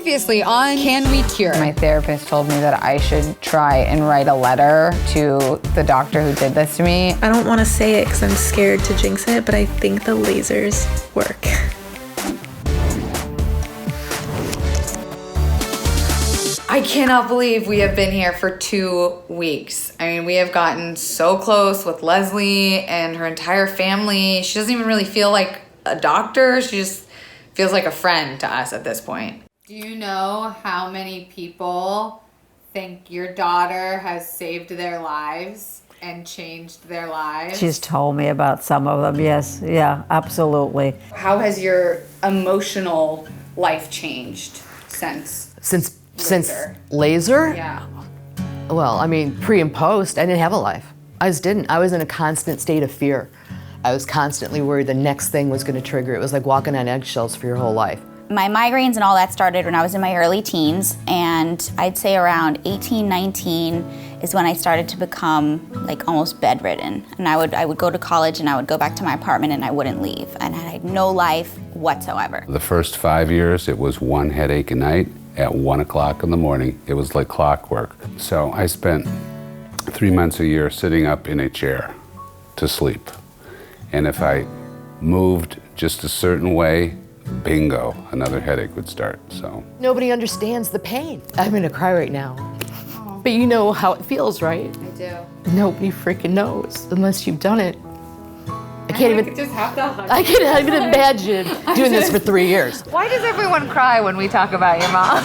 Previously on Can We Cure? My therapist told me that I should try and write a letter to the doctor who did this to me. I don't want to say it because I'm scared to jinx it, but I think the lasers work. I cannot believe we have been here for 2 weeks. I mean, we have gotten so close with Leslie and her entire family. She doesn't even really feel like a doctor. She just feels like a friend to us at this point. Do you know how many people think your daughter has saved their lives and changed their lives? She's told me about some of them, yes. Yeah, absolutely. How has your emotional life changed since laser? Yeah. Well, I mean, pre and post, I didn't have a life. I just didn't. I was in a constant state of fear. I was constantly worried the next thing was going to trigger. It was like walking on eggshells for your whole life. My migraines and all that started when I was in my early teens, and I'd say around 18, 19 is when I started to become like almost bedridden. And I would go to college and I would go back to my apartment and I wouldn't leave. And I had no life whatsoever. The first 5 years, it was one headache a night at 1 o'clock in the morning. It was like clockwork. So I spent 3 months a year sitting up in a chair to sleep. And if I moved just a certain way, bingo, another headache would start, so. Nobody understands the pain. I'm gonna cry right now. But you know how it feels, right? I do. Nobody freaking knows unless you've done it. I can't even just have to hug. I can't even imagine doing this for 3 years. Why does everyone cry when we talk about your mom?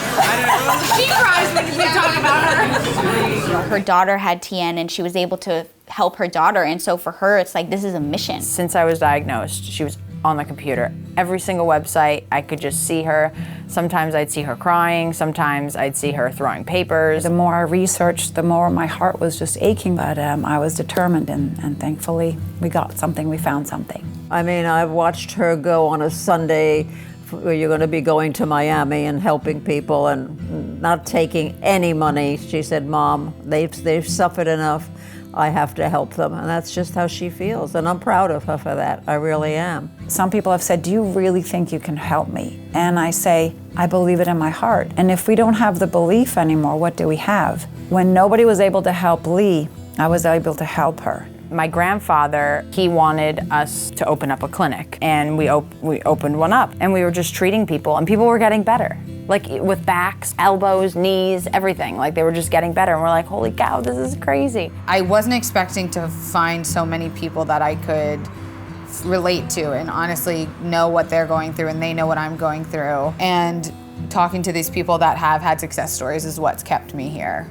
She cries when we talk about her. Her daughter had TN and she was able to help her daughter, and so for her it's like this is a mission. Since I was diagnosed, she was on the computer. Every single website, I could just see her. Sometimes I'd see her crying, sometimes I'd see her throwing papers. The more I researched, the more my heart was just aching, but I was determined, and thankfully we got something, we found something. I mean, I've watched her go on a Sunday where you're going to be going to Miami and helping people and not taking any money. She said, Mom, they've suffered enough. I have to help them, and that's just how she feels, and I'm proud of her for that. I really am. Some people have said, do you really think you can help me? And I say, I believe it in my heart. And if we don't have the belief anymore, what do we have? When nobody was able to help Lee, I was able to help her. My grandfather, he wanted us to open up a clinic, and we opened one up, and we were just treating people, and people were getting better. Like with backs, elbows, knees, everything. Like they were just getting better, and we're like, holy cow, this is crazy. I wasn't expecting to find so many people that I could relate to and honestly know what they're going through, and they know what I'm going through. And talking to these people that have had success stories is what's kept me here.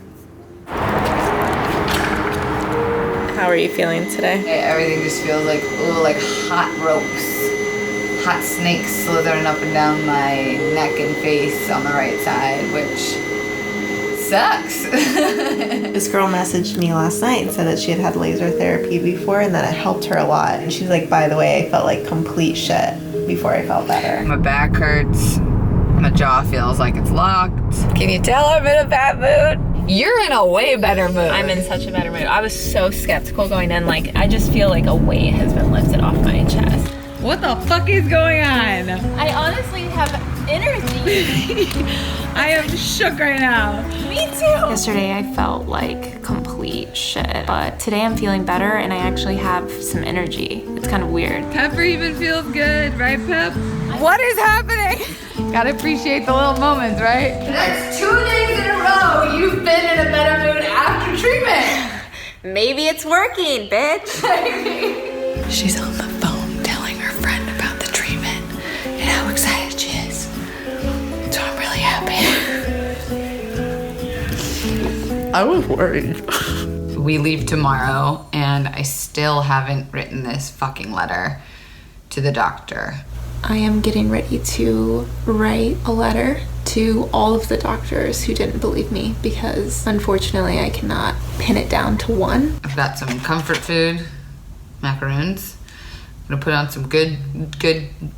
How are you feeling today? Everything just feels like, ooh, like hot ropes. Hot snakes slithering up and down my neck and face on the right side, which sucks. This girl messaged me last night and said that she had had laser therapy before and that it helped her a lot. And she's like, by the way, I felt like complete shit before I felt better. My back hurts. My jaw feels like it's locked. Can you tell I'm in a bad mood? You're in a way better mood. I'm in such a better mood. I was so skeptical going in. Like, I just feel like a weight has been lifted off my chest. What the fuck is going on? I honestly have energy. I am shook right now. Me too. Yesterday I felt like complete shit, but today I'm feeling better and I actually have some energy. It's kind of weird. Pepper even feels good, right, Pep? What is happening? Gotta appreciate the little moments, right? That's 2 days in a row you've been in a better mood after treatment. Maybe it's working, bitch. She's on the phone telling her friend about the treatment and how excited she is. So I'm really happy. I was worried. We leave tomorrow and I still haven't written this fucking letter to the doctor. I am getting ready to write a letter to all of the doctors who didn't believe me because unfortunately I cannot pin it down to one. I've got some comfort food, macaroons. I'm gonna put on some good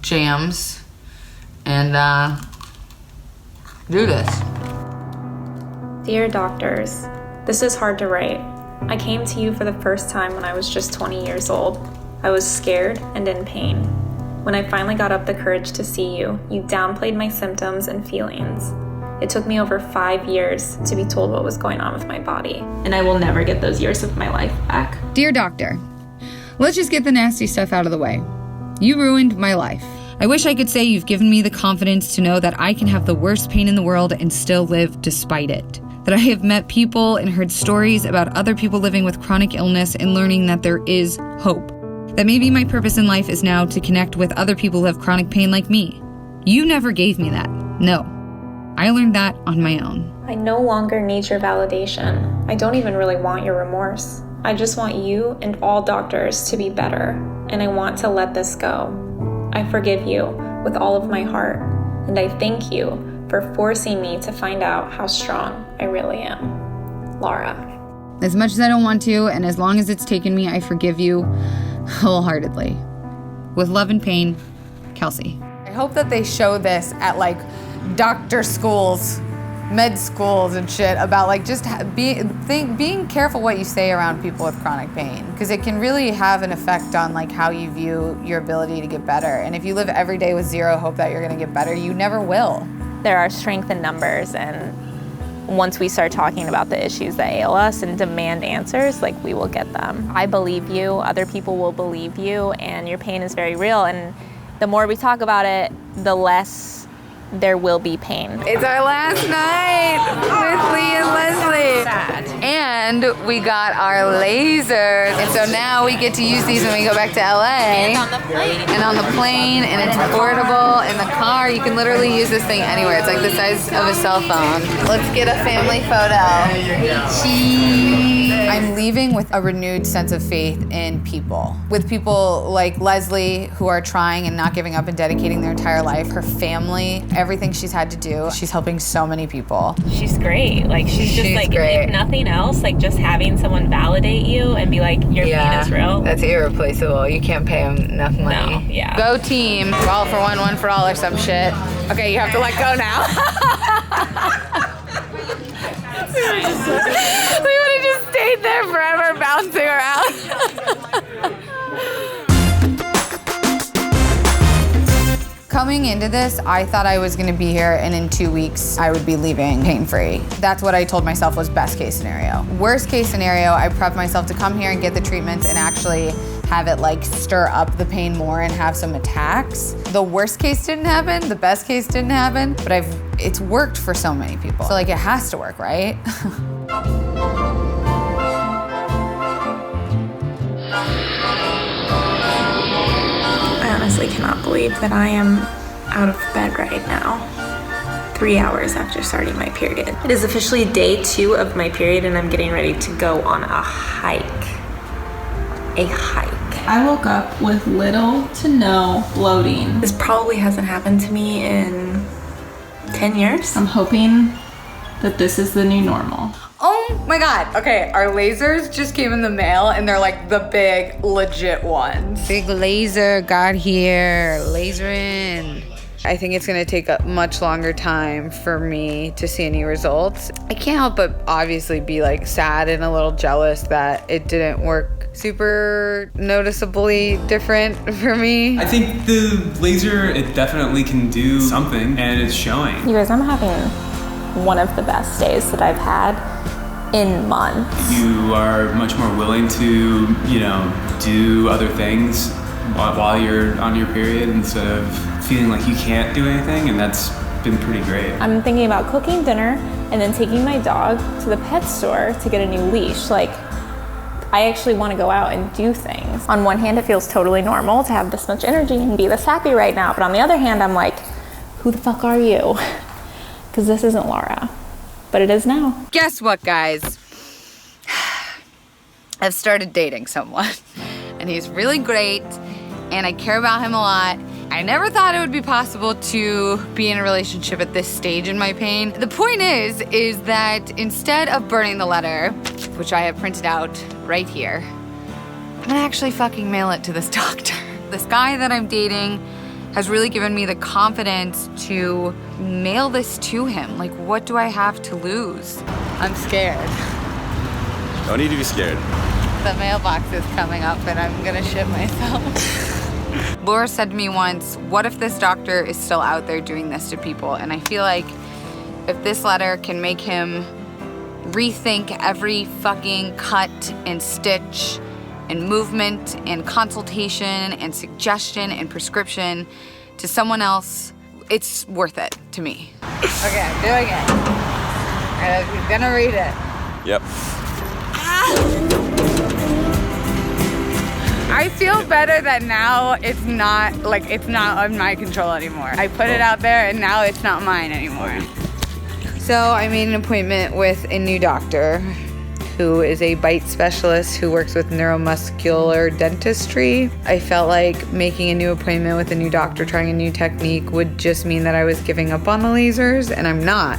jams and do this. Dear doctors, this is hard to write. I came to you for the first time when I was just 20 years old. I was scared and in pain. When I finally got up the courage to see you, you downplayed my symptoms and feelings. It took me over 5 years to be told what was going on with my body, and I will never get those years of my life back. Dear doctor, let's just get the nasty stuff out of the way. You ruined my life. I wish I could say you've given me the confidence to know that I can have the worst pain in the world and still live despite it. That I have met people and heard stories about other people living with chronic illness and learning that there is hope. That maybe my purpose in life is now to connect with other people who have chronic pain like me. You never gave me that. No. I learned that on my own. I no longer need your validation. I don't even really want your remorse. I just want you and all doctors to be better, and I want to let this go. I forgive you with all of my heart, and I thank you for forcing me to find out how strong I really am. Lara. As much as I don't want to, and as long as it's taken me, I forgive you wholeheartedly. With love and pain, Kelsey. I hope that they show this at like doctor schools, med schools and shit about like just being careful what you say around people with chronic pain, because it can really have an effect on like how you view your ability to get better. And if you live every day with zero hope that you're gonna get better, you never will. There are strength in numbers, and once we start talking about the issues that ail us and demand answers, like, we will get them. I believe you, other people will believe you, and your pain is very real, and the more we talk about it, the less there will be pain. It's our last night with Lee and Leslie. And we got our lasers. And so now we get to use these when we go back to LA. And on the plane. And on the plane, and it's portable. In the car, you can literally use this thing anywhere. It's like the size of a cell phone. Let's get a family photo. Cheese. I'm leaving with a renewed sense of faith in people. With people like Leslie, who are trying and not giving up and dedicating their entire life. Her family, everything she's had to do. She's helping so many people. She's great. Like, she's just like, great. If nothing else, like, just having someone validate you and be like, your pain is real. That's irreplaceable. You can't pay them enough money. No, yeah. Go team. All for one for all or some shit. Okay, you have to let go now. We would have just stayed there forever bouncing around. Coming into this, I thought I was gonna be here and in 2 weeks I would be leaving pain-free. That's what I told myself was best case scenario. Worst case scenario, I prepped myself to come here and get the treatment and actually have it like stir up the pain more and have some attacks. The worst case didn't happen, the best case didn't happen, but it's worked for so many people. So like, it has to work, right? I honestly cannot believe that I am out of bed right now, 3 hours after starting my period. It is officially day 2 of my period, and I'm getting ready to go on a hike. I woke up with little to no bloating. This probably hasn't happened to me in 10 years. I'm hoping that this is the new normal. Oh my God. Okay, our lasers just came in the mail and they're like the big, legit ones. Big laser got here, laser in. I think it's gonna take a much longer time for me to see any results. I can't help but obviously be like sad and a little jealous that it didn't work super noticeably different for me. I think the laser, it definitely can do something, and it's showing. You guys, I'm having one of the best days that I've had in months. You are much more willing to, do other things while you're on your period instead of feeling like you can't do anything, and that's been pretty great. I'm thinking about cooking dinner and then taking my dog to the pet store to get a new leash. Like, I actually want to go out and do things. On one hand, it feels totally normal to have this much energy and be this happy right now, but on the other hand, I'm like, who the fuck are you? Because this isn't Lara, but it is now. Guess what, guys? I've started dating someone, and he's really great, and I care about him a lot. I never thought it would be possible to be in a relationship at this stage in my pain. The point is that instead of burning the letter, which I have printed out right here, I'm gonna actually fucking mail it to this doctor. This guy that I'm dating has really given me the confidence to mail this to him. Like, what do I have to lose? I'm scared. No need to be scared. The mailbox is coming up and I'm gonna shit myself. Laura said to me once, what if this doctor is still out there doing this to people? And I feel like if this letter can make him rethink every fucking cut and stitch and movement and consultation and suggestion and prescription to someone else, it's worth it to me. Okay, I'm doing it. I'm gonna read it. Yep. I feel better that now it's not on my control anymore. I put it out there and now it's not mine anymore. So I made an appointment with a new doctor who is a bite specialist who works with neuromuscular dentistry. I felt like making a new appointment with a new doctor, trying a new technique would just mean that I was giving up on the lasers, and I'm not,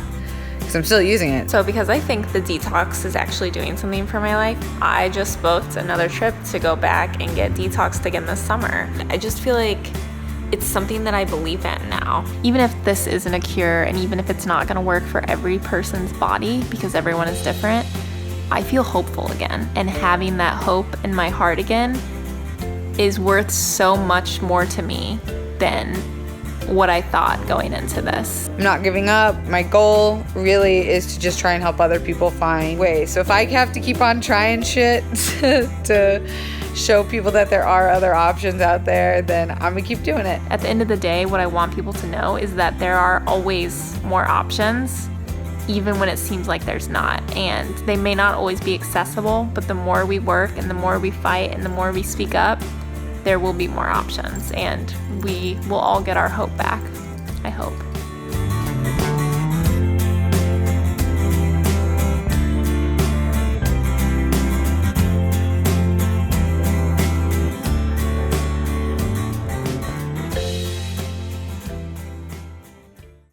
because I'm still using it. So because I think the detox is actually doing something for my life, I just booked another trip to go back and get detoxed again this summer. I just feel like it's something that I believe in now. Even if this isn't a cure, and even if it's not gonna work for every person's body, because everyone is different, I feel hopeful again. And having that hope in my heart again is worth so much more to me than what I thought going into this. I'm not giving up. My goal really is to just try and help other people find ways. So if I have to keep on trying shit to show people that there are other options out there, then I'm gonna keep doing it. At the end of the day, what I want people to know is that there are always more options, even when it seems like there's not. And they may not always be accessible, but the more we work and the more we fight and the more we speak up, there will be more options, and we will all get our hope back, I hope.